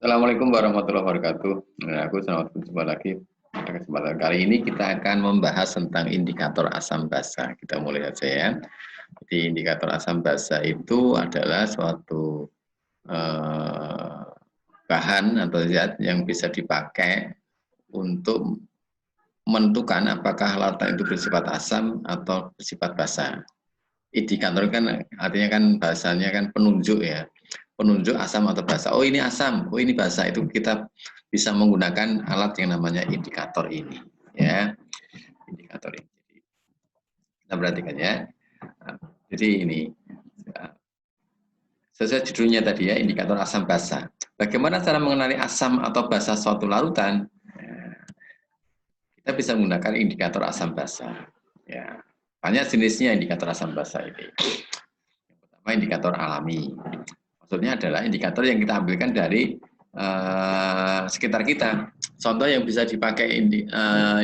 Assalamualaikum warahmatullahi wabarakatuh. Aku selamat berjumpa lagi. Pada kesempatan kali ini kita akan membahas tentang indikator asam basa. Kita mulai saja ya. Jadi indikator asam basa itu adalah suatu bahan atau zat yang bisa dipakai untuk menentukan apakah lautan itu bersifat asam atau bersifat basa. Indikator kan artinya kan bahasanya kan penunjuk ya, penunjuk asam atau basa. Oh ini asam, oh ini basa. Itu kita bisa menggunakan alat yang namanya indikator ini ya, indikator ini. Kita perhatikan ya. Jadi ini sesuai judulnya tadi ya, indikator asam basa. Bagaimana cara mengenali asam atau basa suatu larutan? Kita bisa menggunakan indikator asam basa ya. Banyak jenisnya indikator asam basa ini. Yang pertama indikator alami. Maksudnya adalah indikator yang kita ambilkan dari sekitar kita. Contoh yang bisa dipakai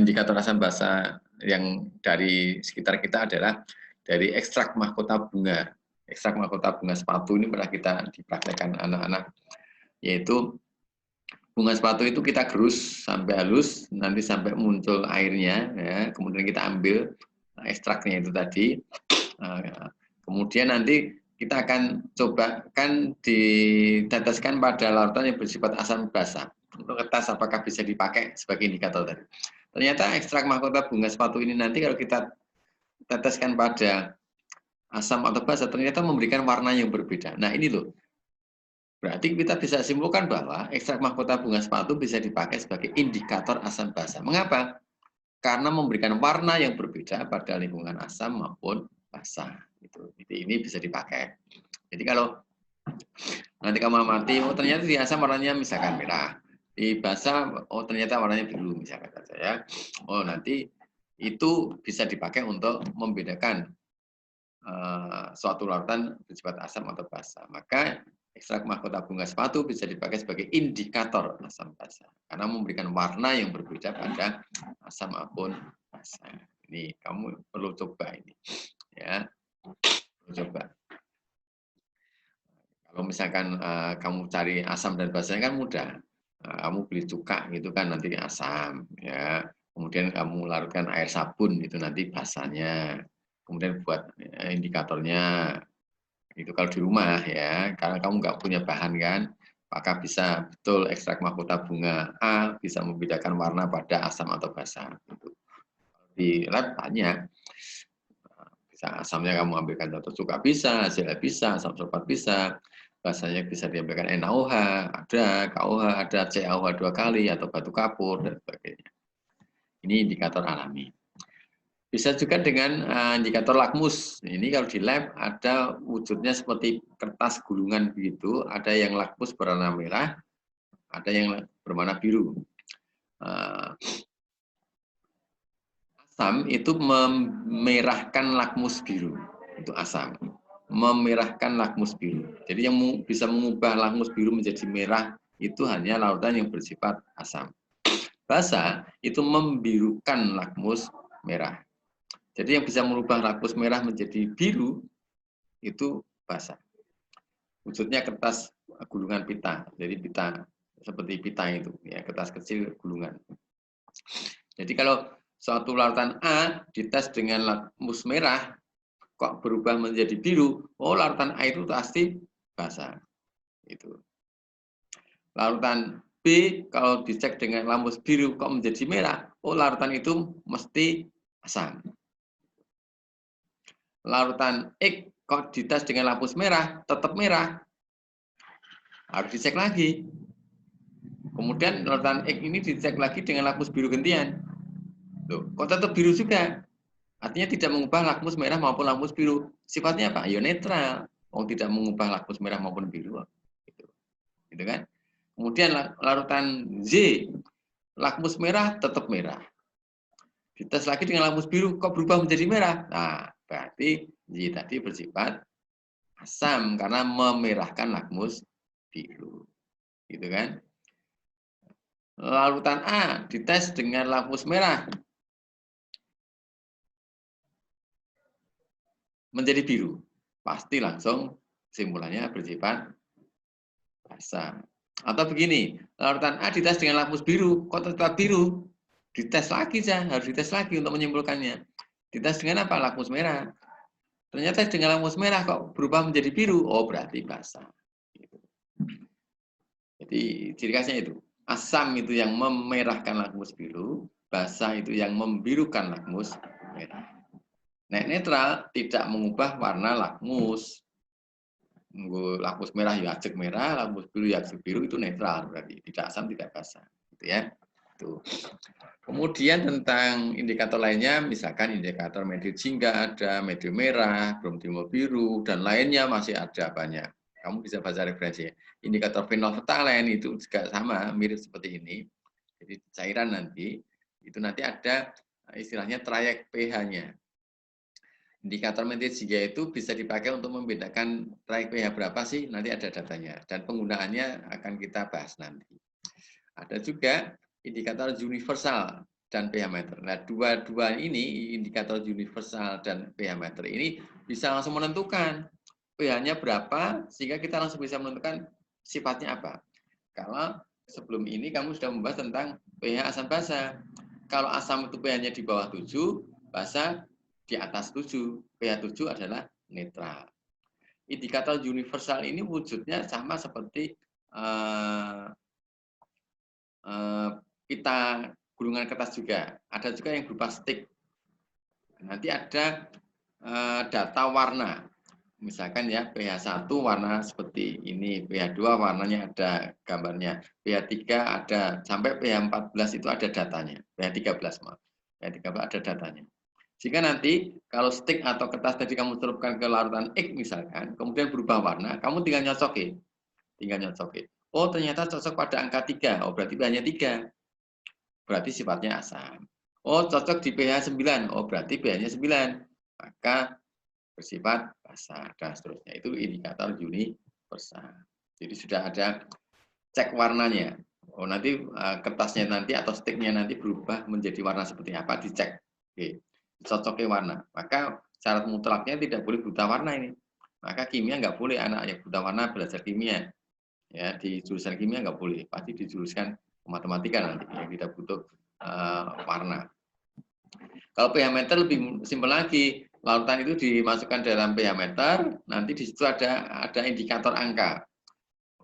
indikator asam basa yang dari sekitar kita adalah dari ekstrak mahkota bunga. Ekstrak mahkota bunga sepatu ini pernah kita dipraktekkan anak-anak, yaitu bunga sepatu itu kita gerus sampai halus, nanti sampai muncul airnya, ya. Kemudian kita ambil ekstraknya itu tadi, kemudian nanti kita akan coba kan diteteskan pada larutan yang bersifat asam basa untuk ngetes apakah bisa dipakai sebagai indikator tadi. Ternyata ekstrak mahkota bunga sepatu ini nanti kalau kita teteskan pada asam atau basa ternyata memberikan warna yang berbeda. Nah ini loh, berarti kita bisa simpulkan bahwa ekstrak mahkota bunga sepatu bisa dipakai sebagai indikator asam basa. Mengapa? Karena memberikan warna yang berbeda pada lingkungan asam maupun basa. Jadi ini bisa dipakai. Jadi kalau nanti kamu amati, oh ternyata di asam warnanya misalkan merah, di basa, oh ternyata warnanya biru misalkan saja ya. Oh nanti itu bisa dipakai untuk membedakan suatu larutan bersifat asam atau basa. Maka ekstrak mahkota bunga sepatu bisa dipakai sebagai indikator asam basa karena memberikan warna yang berbeda pada asam maupun basa. Ini kamu perlu coba ini, ya, perlu coba. Kalau misalkan kamu cari asam dan basanya kan mudah. Kamu beli cuka gitu kan nanti asam, ya. Kemudian kamu larutkan air sabun itu nanti basanya. Kemudian buat indikatornya itu kalau di rumah ya, karena kamu nggak punya bahan kan, maka bisa betul ekstrak mahkota bunga A bisa membedakan warna pada asam atau basa. Di lab banyak, bisa asamnya kamu ambilkan contoh cuka bisa, hasilnya bisa, asam sulfat bisa, basanya bisa diambilkan NaOH, ada KOH, ada CaOH 2 kali atau batu kapur dan sebagainya. Ini indikator alami. Bisa juga dengan indikator lakmus. Ini kalau di lab ada wujudnya seperti kertas gulungan begitu, ada yang lakmus berwarna merah, ada yang berwarna biru. Asam itu memerahkan lakmus biru, itu asam. Memerahkan lakmus biru. Jadi yang bisa mengubah lakmus biru menjadi merah itu hanya larutan yang bersifat asam. Basa itu membirukan lakmus merah. Jadi yang bisa merubah lakmus merah menjadi biru itu basa. Wujudnya kertas gulungan pita. Jadi pita seperti pita itu, ya kertas kecil gulungan. Jadi kalau suatu larutan A dites dengan lakmus merah kok berubah menjadi biru, oh larutan A itu pasti basa. Itu. Larutan B kalau dicek dengan lakmus biru kok menjadi merah, oh larutan itu mesti asam. Larutan X kok dites dengan lakmus merah, tetap merah, harus dicek lagi. Kemudian larutan X ini dicek lagi dengan lakmus biru gantian. Loh, kok tetap biru juga? Artinya tidak mengubah lakmus merah maupun lakmus biru. Sifatnya apa? Ya netral. Oh, tidak mengubah lakmus merah maupun biru. Gitu kan? Kemudian larutan Z, lakmus merah tetap merah. Dites lagi dengan lakmus biru, kok berubah menjadi merah? Nah, berarti Z tadi bersifat asam karena memerahkan lakmus biru. Gitu kan? Larutan A dites dengan lakmus merah menjadi biru. Pasti langsung kesimpulannya bersifat basa. Atau begini, larutan A dites dengan lakmus biru, kok tetap biru? Dites lagi, harus dites lagi untuk menyimpulkannya. Dites dengan apa? Lakmus merah. Ternyata dengan lakmus merah kok berubah menjadi biru. Oh, berarti basah. Jadi ciri khasnya itu. Asam itu yang memerahkan lakmus biru, basah itu yang membirukan lakmus merah. Nek netral tidak mengubah warna lakmus. Lakmus merah ya ajeg merah, lakmus biru ya ajeg biru, itu netral berarti. Tidak asam, tidak basah. Gitu ya. Tuh. Kemudian tentang indikator lainnya, misalkan indikator medium jingga ada, medium merah, bromtiol biru, dan lainnya masih ada banyak. Kamu bisa baca referensi. Indikator fenolftalen itu juga sama, mirip seperti ini. Jadi cairan nanti, itu nanti ada istilahnya trayek pH-nya. Indikator medium jingga itu bisa dipakai untuk membedakan trayek pH berapa sih, nanti ada datanya. Dan penggunaannya akan kita bahas nanti. Ada juga indikator universal dan pH meter. Nah, dua-dua ini, indikator universal dan pH meter ini bisa langsung menentukan pH-nya berapa, sehingga kita langsung bisa menentukan sifatnya apa. Kalau sebelum ini kamu sudah membahas tentang pH asam basa. Kalau asam itu pH-nya di bawah 7, basa di atas 7. pH 7 adalah netral. Indikator universal ini wujudnya sama seperti pita gulungan kertas juga. Ada juga yang berupa stick. Nanti ada data warna. Misalkan ya pH 1 warna seperti ini, pH 2 warnanya ada gambarnya, pH 3 ada, sampai pH 14 itu ada datanya, pH 13 maaf. pH 13 ada datanya. Sehingga nanti kalau stick atau kertas tadi kamu celupkan ke larutan X misalkan, kemudian berubah warna, kamu tinggal nyocokin. Oh ternyata cocok pada angka 3, oh berarti pH-nya 3. Berarti sifatnya asam. Oh, cocok di pH 9. Oh, berarti pH-nya 9. Maka bersifat basa dan seterusnya. Itu indikator universal. Jadi sudah ada cek warnanya. Oh, nanti kertasnya nanti atau sticknya nanti berubah menjadi warna seperti apa, dicek. Oke. Cocoknya warna. Maka syarat mutlaknya tidak boleh buta warna ini. Maka kimia nggak boleh anak yang buta warna belajar kimia. Ya, di jurusan kimia nggak boleh. Pasti di jurusan matematika nanti yang tidak butuh warna. Kalau pH meter lebih simpel lagi, lautan itu dimasukkan dalam pH meter, nanti di situ ada indikator angka.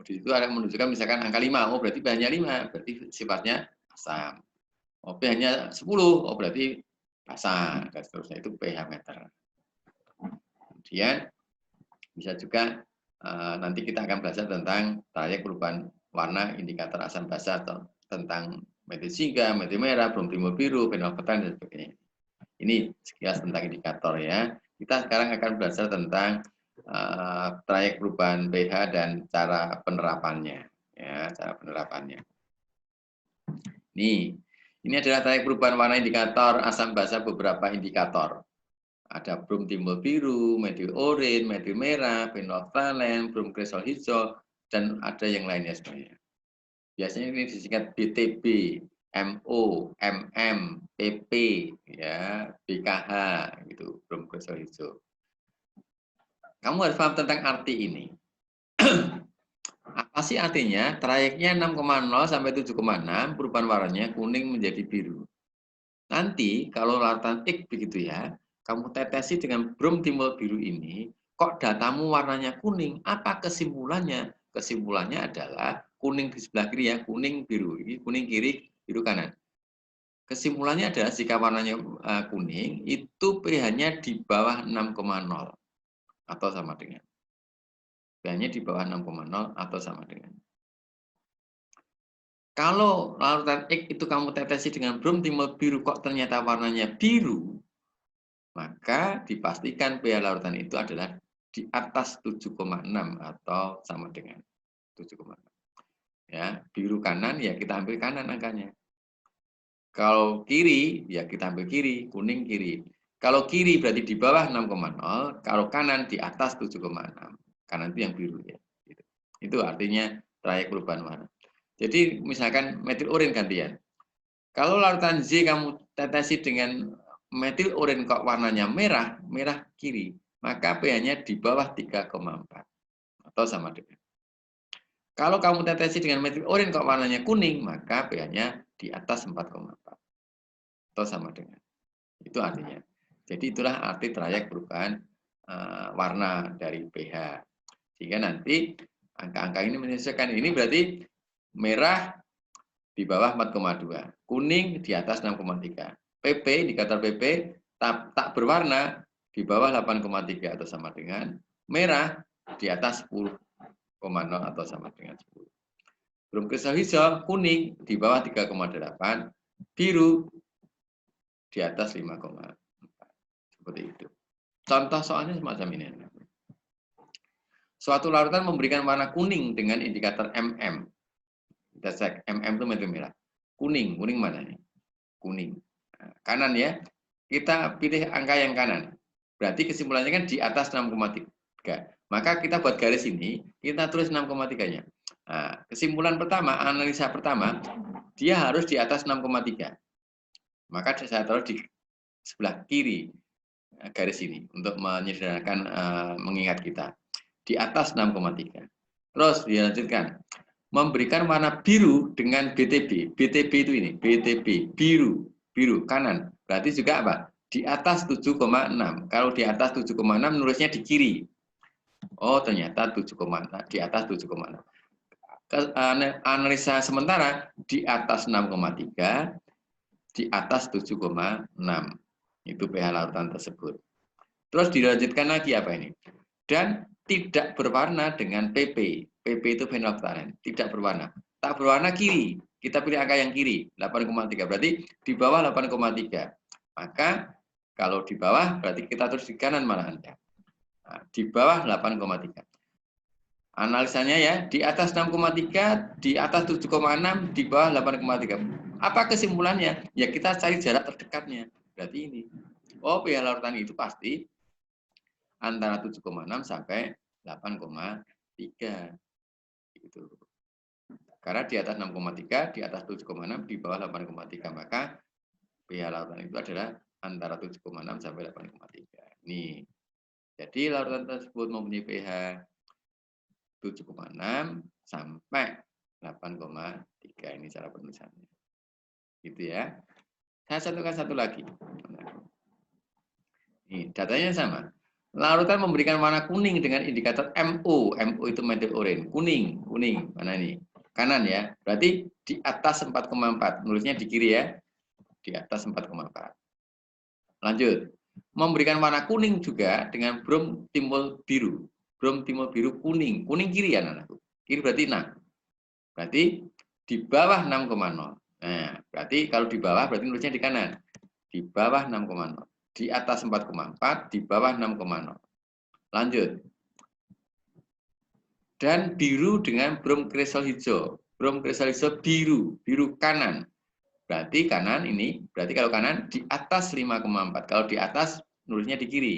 Di situ ada menunjukkan misalkan angka 5, oh berarti pH-nya 5, berarti sifatnya asam. Oh pH-nya 10, oh berarti basa, dan seterusnya, itu pH meter. Kemudian bisa juga nanti kita akan belajar tentang trayek perubahan warna indikator asam basa atau tentang medium jingga, medium merah, bromtiol biru, fenolftalen dan sebagainya. Ini sekilas tentang indikator ya. Kita sekarang akan belajar tentang trayek perubahan pH dan cara penerapannya. Ya, cara penerapannya. Ini adalah trayek perubahan warna indikator asam basa beberapa indikator. Ada bromtiol biru, medium oranye, medium merah, fenolftalen, bromkresol hijau, dan ada yang lainnya sebenarnya. Biasanya ini disingkat BTB, MO, MM, PP, ya, BKH, gitu, bromkresol hijau. Kamu harus paham tentang arti ini. Apa sih artinya? Trayeknya 6,0 sampai 7,6, perubahan warnanya kuning menjadi biru. Nanti kalau larutan X begitu ya, kamu tetesi dengan bromtiol biru ini, kok datamu warnanya kuning? Apa kesimpulannya? Kesimpulannya adalah kuning di sebelah kiri ya, kuning biru. Ini kuning kiri, biru kanan. Kesimpulannya adalah jika warnanya kuning, itu pH-nya di bawah 6,0 atau sama dengan. pH-nya di bawah 6,0 atau sama dengan. Kalau larutan X itu kamu tetesi dengan bromtiol biru, kok ternyata warnanya biru, maka dipastikan pH larutan itu adalah di atas 7,6 atau sama dengan 7,6. Ya, biru kanan ya kita ambil kanan angkanya. Kalau kiri ya kita ambil kiri, kuning kiri. Kalau kiri berarti di bawah 6,0, kalau kanan di atas 7,6. Kanan itu yang biru ya. Itu artinya trayek perubahan warna. Jadi misalkan metil urin gantian. Kalau larutan Z kamu tetesi dengan metil urin kok warnanya merah, merah kiri, maka pH-nya di bawah 3,4 atau sama dengan. Kalau kamu tetesi dengan metode orange kok warnanya kuning, maka pH-nya di atas 4,4 atau sama dengan. Itu artinya. Jadi itulah arti trayek perubahan warna dari pH. Sehingga nanti angka-angka ini menyesuaikan. Ini berarti merah di bawah 4,2, kuning di atas 6,3. PP, indikator PP tak berwarna di bawah 8,3 atau sama dengan, merah di atas 10,0 atau sama dengan 10. Belum kristal hijau, kuning di bawah 3,8, biru di atas 5,4. Seperti itu. Contoh soalnya semacam ini. Suatu larutan memberikan warna kuning dengan indikator MM. Kita cek, MM itu metode merah. Kuning mana ini? Kuning. Nah, kanan ya. Kita pilih angka yang kanan. Berarti kesimpulannya kan di atas 6,3. Maka kita buat garis ini, kita tulis 6,3-nya. Nah, kesimpulan pertama, analisa pertama, dia harus di atas 6,3. Maka saya taruh di sebelah kiri garis ini untuk menyederhanakan mengingat kita. Di atas 6,3. Terus dilanjutkan. Memberikan warna biru dengan BTB. BTB itu ini, BTB, biru kanan. Berarti juga apa? Di atas 7,6. Kalau di atas 7,6 nulisnya di kiri. Oh, ternyata 7,6, di atas 7,6. Analisa sementara di atas 6,3, di atas 7,6. Itu pH larutan tersebut. Terus dilanjutkan lagi apa ini? Dan tidak berwarna dengan PP. PP itu phenolphthalein, tidak berwarna. Tak berwarna kiri. Kita pilih angka yang kiri, 8,3. Berarti di bawah 8,3. Maka kalau di bawah berarti kita terus di kanan malahan ya. Nah, di bawah 8,3. Analisanya ya, di atas 6,3, di atas 7,6, di bawah 8,3. Apa kesimpulannya? Ya kita cari jarak terdekatnya. Berarti ini. Oh, pH larutan itu pasti antara 7,6 sampai 8,3. Gitu. Karena di atas 6,3, di atas 7,6, di bawah 8,3. Maka pH larutan itu adalah antara 7,6 sampai 8,3. Nih. Jadi larutan tersebut mempunyai pH 7,6 sampai 8,3. Ini cara penulisannya. Gitu ya. Saya satukan satu lagi. Ini datanya sama. Larutan memberikan warna kuning dengan indikator MO. MO itu metode orange. Kuning. Mana ini? Kanan ya. Berarti di atas 4,4. Nulisnya di kiri ya. Di atas 4,4. Lanjut. Memberikan warna kuning juga dengan brom timbul biru. Brom timbul biru kuning. Kuning kiri ya anakku. Kiri berarti 6. Berarti di bawah 6,0. Nah, berarti kalau di bawah berarti nulisnya di kanan. Di bawah 6,0. Di atas 4,4, di bawah 6,0. Lanjut. Dan biru dengan brom kristal hijau. Brom kristal hijau biru kanan. Berarti kanan ini, berarti kalau kanan di atas 5,4. Kalau di atas nulisnya di kiri.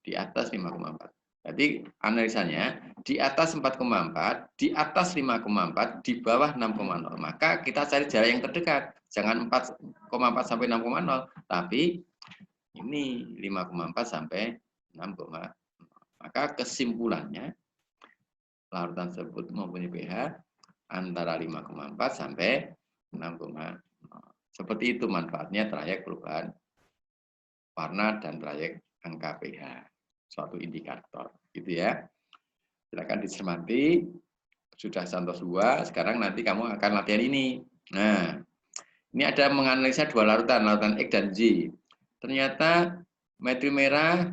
Di atas 5,4. Berarti analisanya di atas 4,4, di atas 5,4, di bawah 6,0. Maka kita cari jarak yang terdekat. Jangan 4,4 sampai 6,0, tapi ini 5,4 sampai 6,0. Maka kesimpulannya larutan tersebut mempunyai pH antara 5,4 sampai 6,0. Seperti itu manfaatnya trayek perubahan warna dan trayek angka pH. Suatu indikator, gitu ya. Silakan dicermati. Sudah santos 2, sekarang nanti kamu akan latihan ini. Nah, ini ada menganalisa dua larutan X dan Y. Ternyata metode merah,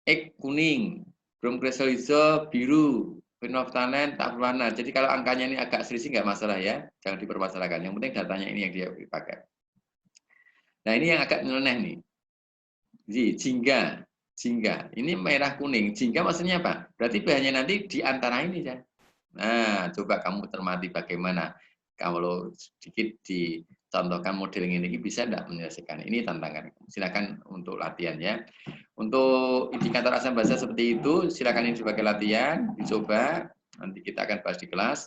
X kuning, brom kristal hijau biru, phenolphthalein tak berwarna. Jadi kalau angkanya ini agak selisih nggak masalah ya, jangan dipermasalahkan. Yang penting datanya ini yang dia dipakai. Nah ini yang agak nyeleneh nih. Jingga. Ini merah kuning. Jingga maksudnya apa? Berarti pH-nya nanti di antara ini ya. Nah, coba kamu cermati bagaimana kalau sedikit dicontohkan model ini bisa tidak menyelesaikan. Ini tantangan. Silakan untuk latihan ya. Untuk indikator asam basa seperti itu, silakan ini sebagai latihan, dicoba. Nanti kita akan bahas di kelas.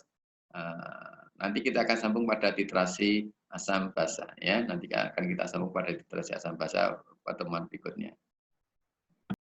Nanti kita akan sambung pada titrasi asam basa ya. Nanti akan kita sambung pada titrasi asam basa pertemuan berikutnya.